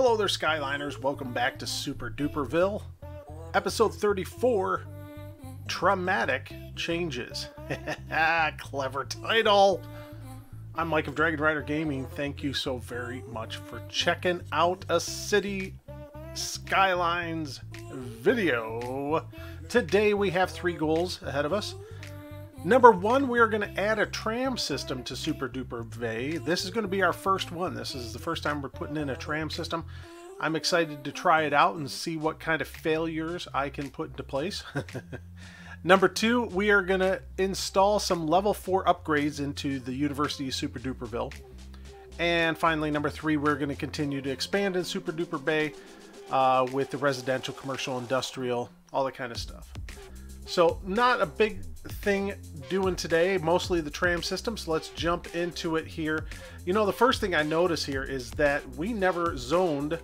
Hello there, Skyliners. Welcome back to Super-Duperville. Episode 34, TRAM-ATIC Changes. Clever title. I'm Mike of Dragon Rider Gaming. Thank you so very much for checking out a City Skylines video. Today we have 3 goals ahead of us. Number 1, we are going to add a tram system to Super-Duperville. This is going to be our first one. This is the first time we're putting in a tram system. I'm excited to try it out and see what kind of failures I can put into place. Number 2, we are going to install some level 4 upgrades into the University of Super-Duperville. And finally, number 3, we're going to continue to expand in Super-Duperville with the residential, commercial, industrial, all that kind of stuff. So not a big thing doing today, mostly the tram system, so let's jump into it here. You know, the first thing I notice here is that we never zoned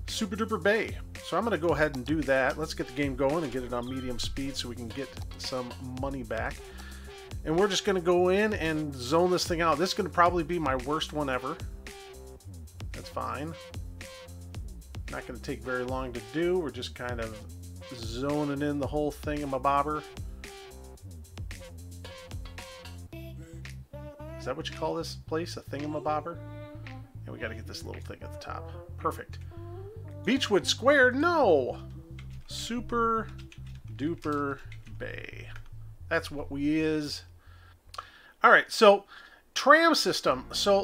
Super-Duperville. So I'm going to go ahead and do that. Let's get the game going and get it on medium speed so we can get some money back. And we're just going to go in and zone this thing out. This is going to probably be my worst one ever. That's fine. Not going to take very long to do. We're just kind of zoning in the whole thingamabobber. Is that what you call this place? A thingamabobber? And we got to get this little thing at the top. Perfect. Beechwood Square? No! Super-Duperville. That's what we is. Alright, so tram system. So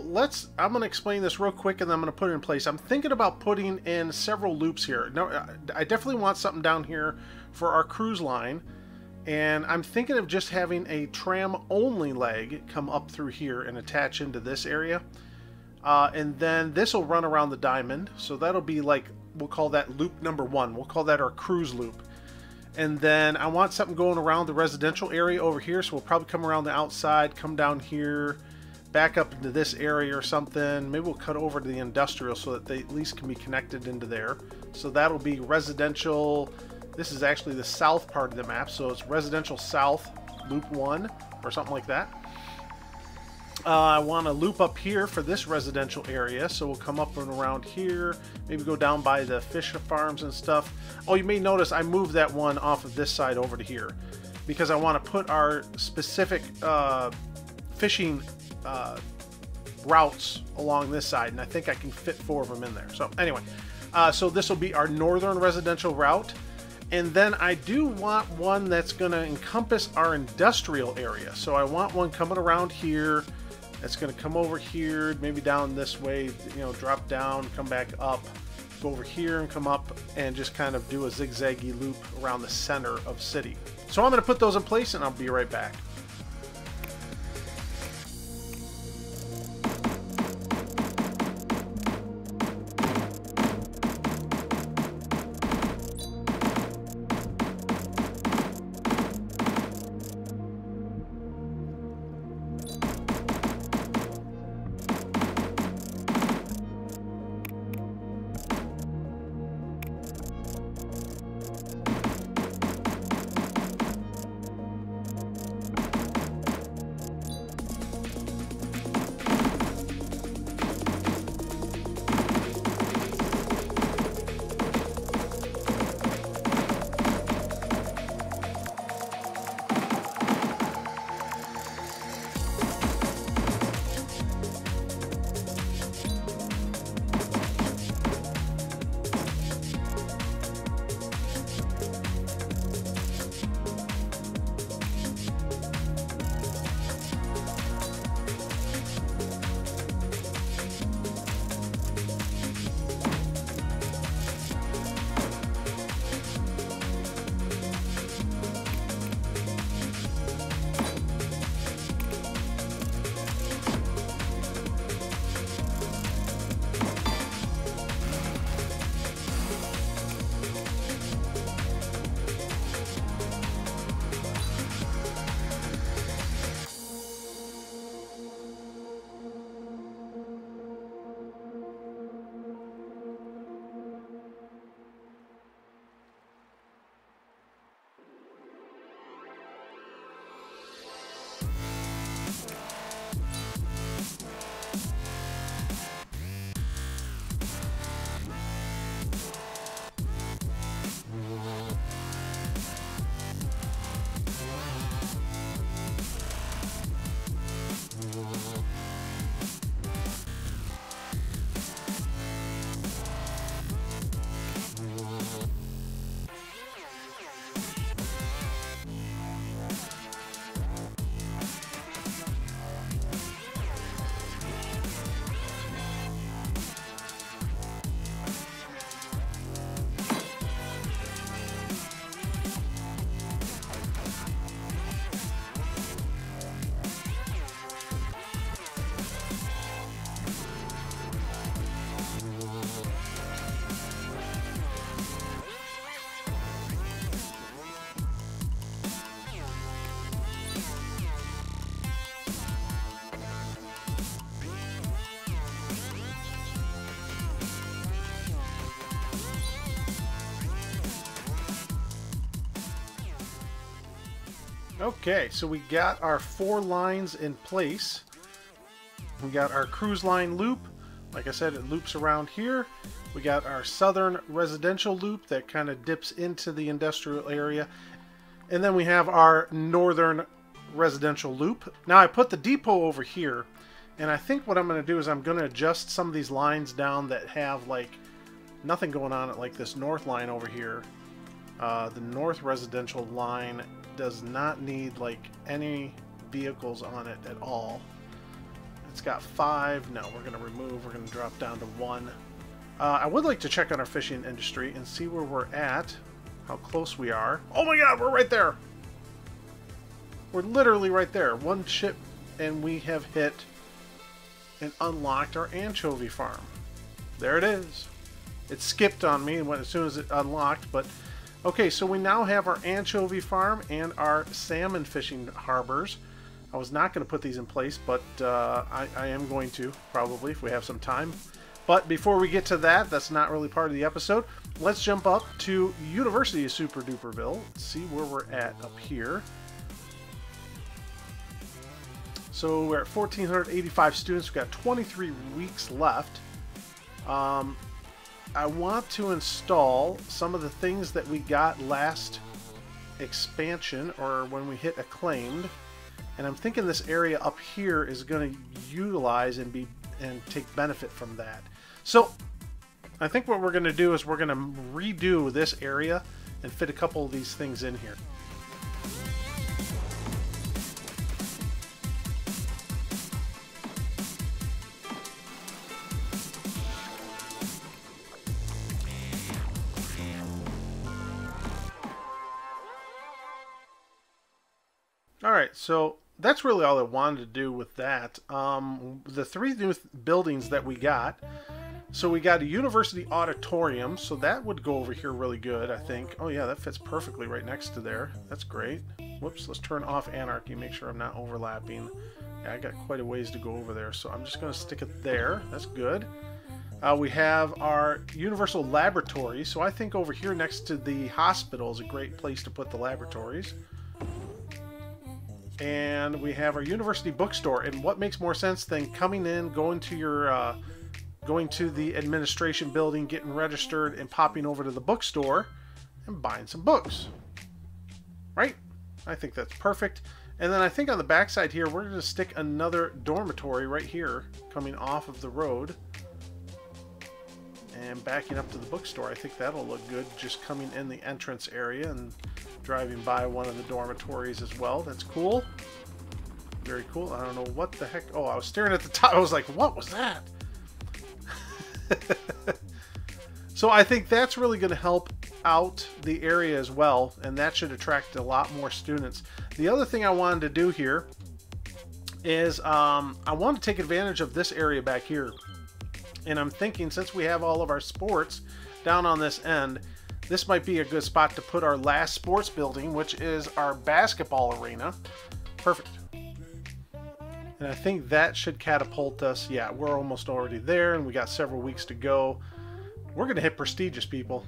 I'm going to explain this real quick and then I'm going to put it in place. I'm thinking about putting in several loops here. No, I definitely want something down here for our cruise line. And I'm thinking of just having a tram only leg come up through here and attach into this area. And then this will run around the diamond. So that'll be like, we'll call that loop number 1. We'll call that our cruise loop. And then I want something going around the residential area over here. So we'll probably come around the outside, come down here, back up into this area or something. Maybe we'll cut over to the industrial so that they at least can be connected into there. So that'll be residential. This is actually the south part of the map, so it's residential south, loop 1, or something like that. I want to loop up here for this residential area, so we'll come up and around here, maybe go down by the fish farms and stuff. Oh, you may notice I moved that one off of this side over to here, because I want to put our specific fishing routes along this side, and I think I can fit 4 of them in there. So anyway, so this will be our northern residential route. And then I do want one that's going to encompass our industrial area. So I want one coming around here. That's going to come over here, maybe down this way, you know, drop down, come back up, go over here and come up and just kind of do a zigzaggy loop around the center of city. So I'm going to put those in place and I'll be right back. Okay, so we got our 4 lines in place. We got our cruise line loop. Like I said, it loops around here. We got our southern residential loop that kind of dips into the industrial area. And then we have our northern residential loop. Now I put the depot over here, and I think what I'm going to do is I'm going to adjust some of these lines down that have like nothing going on at like this north line over here. The north residential line does not need like any vehicles on it at all. It's got 5. No, we're going to remove. We're going to drop down to 1. I would like to check on our fishing industry and see where we're at, how close we are. Oh my god, we're right there! We're literally right there. 1 ship and we have hit and unlocked our anchovy farm. There it is. It skipped on me as soon as it unlocked, but okay, so we now have our anchovy farm and our salmon fishing harbors. I was not going to put these in place, but I am going to, probably, if we have some time. But before we get to that, that's not really part of the episode. Let's jump up to University of Super-Duperville, see where we're at up here. So we're at 1,485 students. We've got 23 weeks left. I want to install some of the things that we got last expansion, or when we hit acclaimed. And I'm thinking this area up here is going to utilize and take benefit from that. So I think what we're going to do is we're going to redo this area and fit a couple of these things in here. Alright, so that's really all I wanted to do with that. The 3 new buildings that we got. So we got a university auditorium, so that would go over here really good, I think. Oh yeah, that fits perfectly right next to there. That's great. Whoops, let's turn off anarchy, make sure I'm not overlapping. Yeah, I got quite a ways to go over there, so I'm just going to stick it there. That's good. We have our universal laboratory, so I think over here next to the hospital is a great place to put the laboratories. And we have our university bookstore, and what makes more sense than coming in, going to your going to the administration building, getting registered, and popping over to the bookstore and buying some books, right? I think that's perfect. And then I think on the back side here, we're going to stick another dormitory right here coming off of the road and backing up to the bookstore. I think that'll look good, just coming in the entrance area and driving by one of the dormitories as well. That's cool. Very cool. I don't know what the heck. Oh, I was staring at the top. I was like, what was that? So I think that's really going to help out the area as well, and that should attract a lot more students. The other thing I wanted to do here is I want to take advantage of this area back here. And I'm thinking, since we have all of our sports down on this end, this might be a good spot to put our last sports building, which is our basketball arena. Perfect. And I think that should catapult us. Yeah, we're almost already there, and we got several weeks to go. We're going to hit prestigious, people.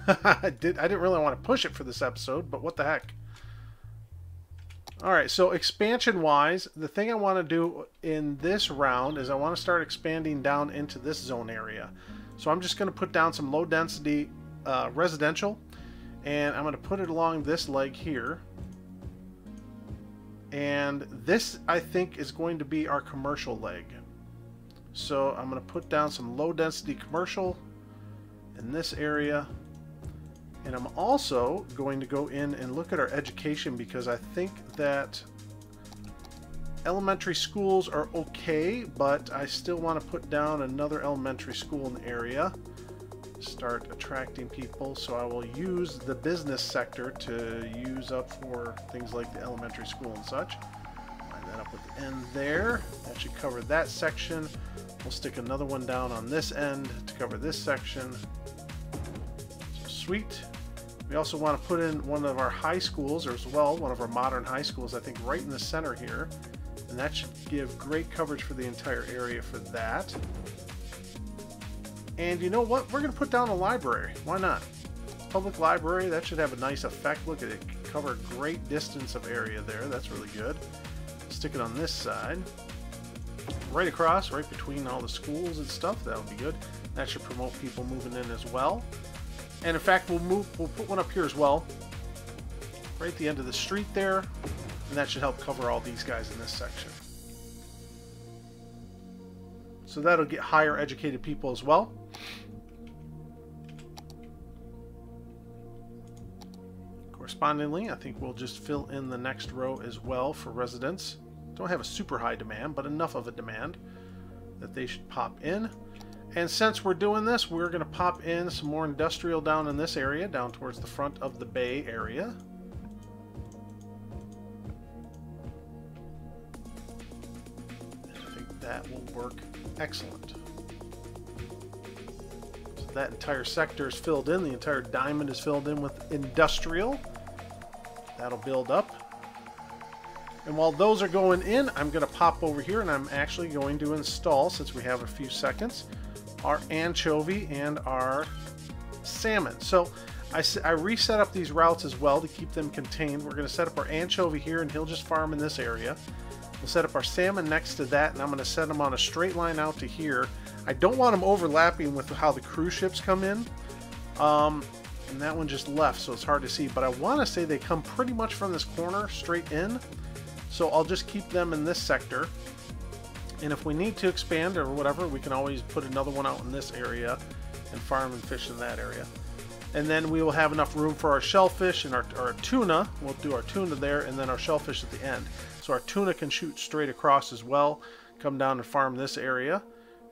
I didn't really want to push it for this episode, but what the heck. Alright, so expansion-wise, the thing I want to do in this round is I want to start expanding down into this zone area. So I'm just going to put down some low-density residential, and I'm going to put it along this leg here. And this, I think, is going to be our commercial leg. So I'm going to put down some low-density commercial in this area. And I'm also going to go in and look at our education, because I think that elementary schools are okay, but I still want to put down another elementary school in the area. Start attracting people, so I will use the business sector to use up for things like the elementary school and such. Line that up with the end there. That should cover that section. We'll stick another one down on this end to cover this section. So sweet. We also want to put in one of our high schools as well, one of our modern high schools, I think right in the center here. And that should give great coverage for the entire area for that. And you know what? We're going to put down a library. Why not? public library. That should have a nice effect. Look at it, cover a great distance of area there. That's really good. Stick it on this side. Right across, right between all the schools and stuff. That would be good. That should promote people moving in as well. And in fact, we'll put one up here as well. Right at the end of the street there. And that should help cover all these guys in this section. So that'll get higher educated people as well. Correspondingly, I think we'll just fill in the next row as well for residents. Don't have a super high demand, but enough of a demand that they should pop in. And since we're doing this, we're going to pop in some more industrial down in this area, down towards the front of the Bay area. And I think that will work excellent. So that entire sector is filled in. The entire diamond is filled in with industrial. That'll build up. And while those are going in, I'm going to pop over here and I'm actually going to install, since we have a few seconds, our anchovy and our salmon. So I reset up these routes as well to keep them contained. We're going to set up our anchovy here and he'll just farm in this area. We'll set up our salmon next to that and I'm going to set them on a straight line out to here. I don't want them overlapping with how the cruise ships come in. And that one just left, so it's hard to see. But I want to say they come pretty much from this corner straight in. So I'll just keep them in this sector. And if we need to expand or whatever, we can always put another one out in this area and farm and fish in that area. And then we will have enough room for our shellfish and our tuna. We'll do our tuna there and then our shellfish at the end. So our tuna can shoot straight across as well, come down and farm this area,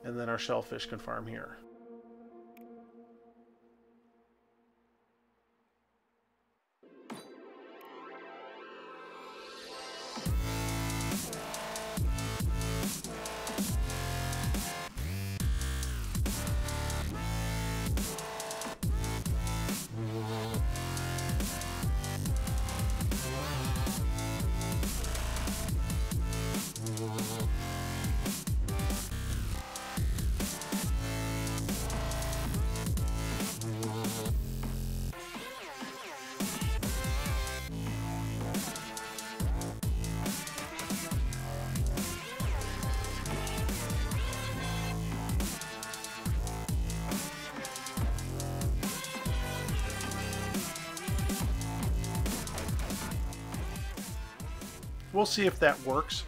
and then our shellfish can farm here. We'll see if that works.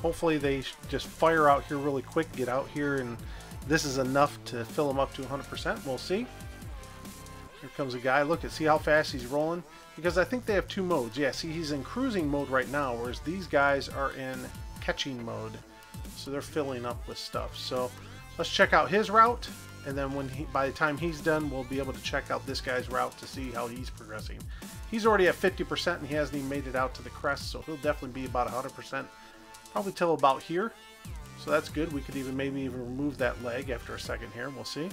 Hopefully they just fire out here really quick, get out here, and this is enough to fill them up to 100%. We'll see. Here comes a guy. Look, see how fast he's rolling? Because I think they have two modes. Yeah, see, he's in cruising mode right now, whereas these guys are in catching mode. So they're filling up with stuff. So let's check out his route, and then by the time he's done, we'll be able to check out this guy's route to see how he's progressing. He's already at 50% and he hasn't even made it out to the crest, so he'll definitely be about 100%, probably till about here. So that's good. We could maybe even remove that leg after a second here. We'll see.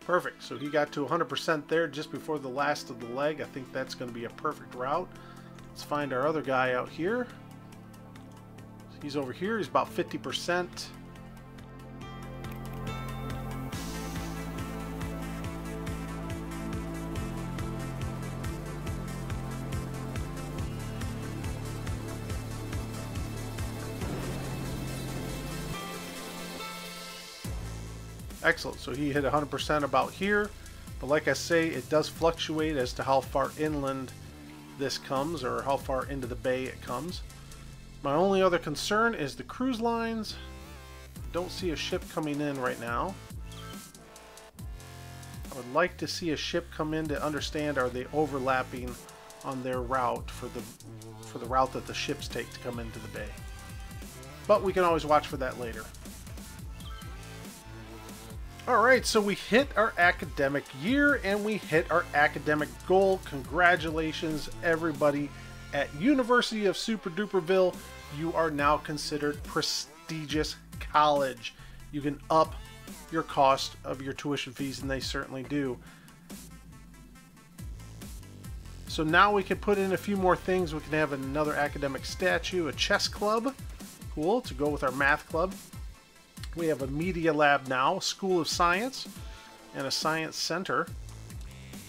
Perfect. So he got to 100% there just before the last of the leg. I think that's going to be a perfect route. Let's find our other guy out here. He's over here. He's about 50%. Excellent. So he hit 100% about here, but like I say, it does fluctuate as to how far inland this comes or how far into the bay it comes. My only other concern is the cruise lines. Don't see a ship coming in right now. I would like to see a ship come in to understand, are they overlapping on their route for the route that the ships take to come into the bay. But we can always watch for that later. Alright, so we hit our academic year and we hit our academic goal. Congratulations, everybody at University of Super-Duperville. You are now considered prestigious college. You can up your cost of your tuition fees, and they certainly do. So now we can put in a few more things. We can have another academic statue, a chess club, cool, to go with our math club. We have a media lab now, a school of science, and a science center.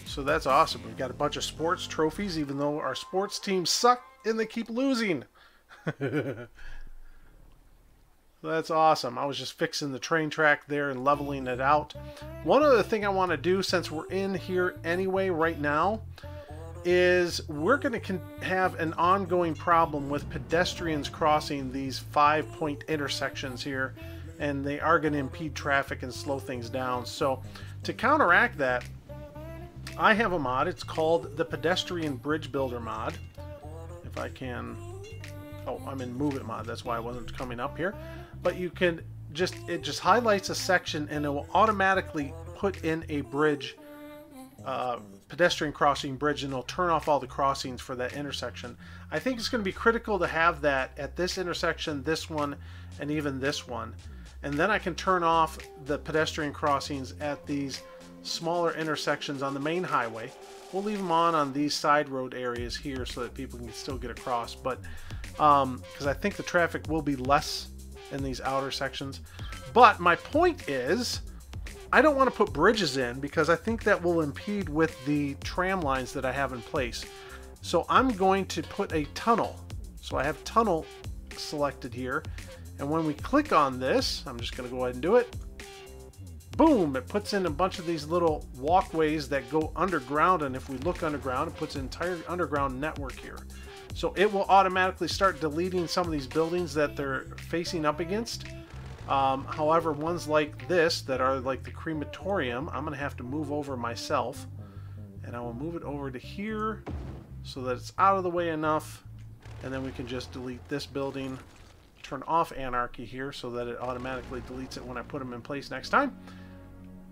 So that's awesome. We've got a bunch of sports trophies, even though our sports teams suck and they keep losing. That's awesome. I was just fixing the train track there and leveling it out. One other thing I want to do, since we're in here anyway right now, is we're going to have an ongoing problem with pedestrians crossing these 5-point intersections here, and they are going to impede traffic and slow things down. So to counteract that, I have a mod. It's called the Pedestrian Bridge Builder mod. If I can... Oh, I'm in Move It mod. That's why I wasn't coming up here. But you can just... It just highlights a section and it will automatically put in a bridge, pedestrian crossing bridge, and it'll turn off all the crossings for that intersection. I think it's going to be critical to have that at this intersection, this one, and even this one. And then I can turn off the pedestrian crossings at these smaller intersections on the main highway. We'll leave them on these side road areas here so that people can still get across, but because I think the traffic will be less in these outer sections. But my point is, I don't want to put bridges in because I think that will impede with the tram lines that I have in place. So I'm going to put a tunnel. So I have tunnel selected here, and when we click on this, I'm just going to go ahead and do it. Boom! It puts in a bunch of these little walkways that go underground, and if we look underground, it puts an entire underground network here. So it will automatically start deleting some of these buildings that they're facing up against. However, ones like this that are like the crematorium, I'm going to have to move over myself, and I will move it over to here so that it's out of the way enough, and then we can just delete this building, turn off anarchy here so that it automatically deletes it when I put them in place next time.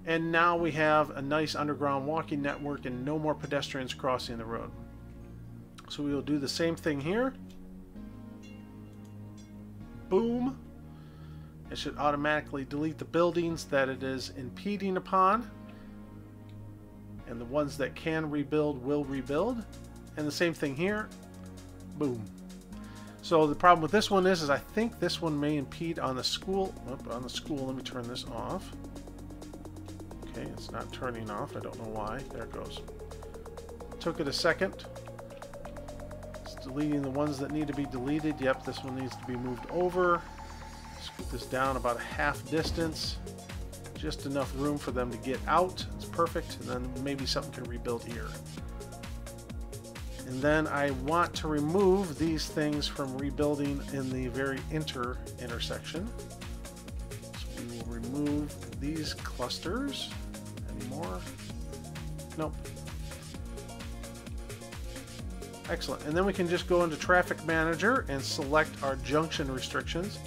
And now we have a nice underground walking network and no more pedestrians crossing the road. So we will do the same thing here. Boom. It should automatically delete the buildings that it is impeding upon. And the ones that can rebuild will rebuild. And the same thing here. Boom. So the problem with this one is I think this one may impede on the school. On the school, let me turn this off. Okay, it's not turning off. I don't know why. There it goes. Took it a second. It's deleting the ones that need to be deleted. Yep, this one needs to be moved over. Scoot this down about a half distance. Just enough room for them to get out. It's perfect. And then maybe something can rebuild here. And then I want to remove these things from rebuilding in the very intersection. So we will remove these clusters. Any more? Nope. Excellent. And then we can just go into Traffic Manager and select our junction restrictions.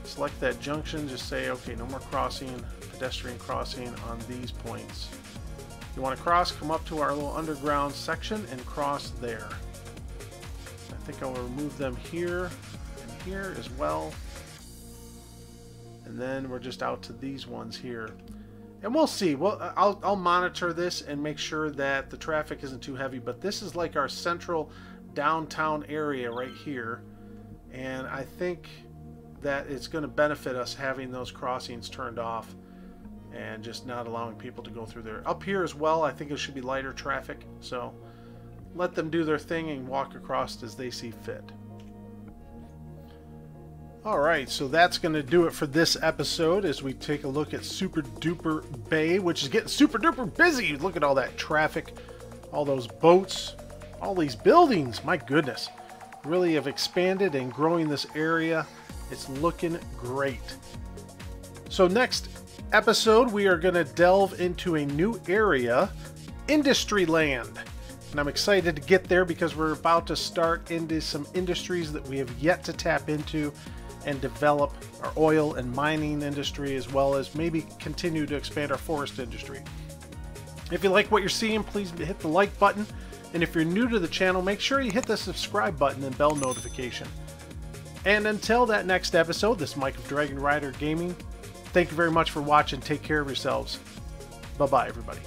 Select that junction, just say, okay, no more crossing, pedestrian crossing on these points. You want to cross, come up to our little underground section and cross there. I think I'll remove them here and here as well. And then we're just out to these ones here. And we'll see. Well, I'll monitor this and make sure that the traffic isn't too heavy. But this is like our central downtown area right here. And I think that it's going to benefit us having those crossings turned off and just not allowing people to go through there. Up here as well, I think it should be lighter traffic, so let them do their thing and walk across as they see fit. Alright, so that's going to do it for this episode as we take a look at Super-Duper Bay, which is getting super-duper busy. Look at all that traffic, all those boats, all these buildings. My goodness. Really have expanded and growing this area. It's looking great. So next episode, we are going to delve into a new area, Industry Land. And I'm excited to get there because we're about to start into some industries that we have yet to tap into and develop our oil and mining industry, as well as maybe continue to expand our forest industry. If you like what you're seeing, please hit the like button. And if you're new to the channel, make sure you hit the subscribe button and bell notification. And until that next episode, this is Mike of Dragon Rider Gaming. Thank you very much for watching. Take care of yourselves. Bye-bye, everybody.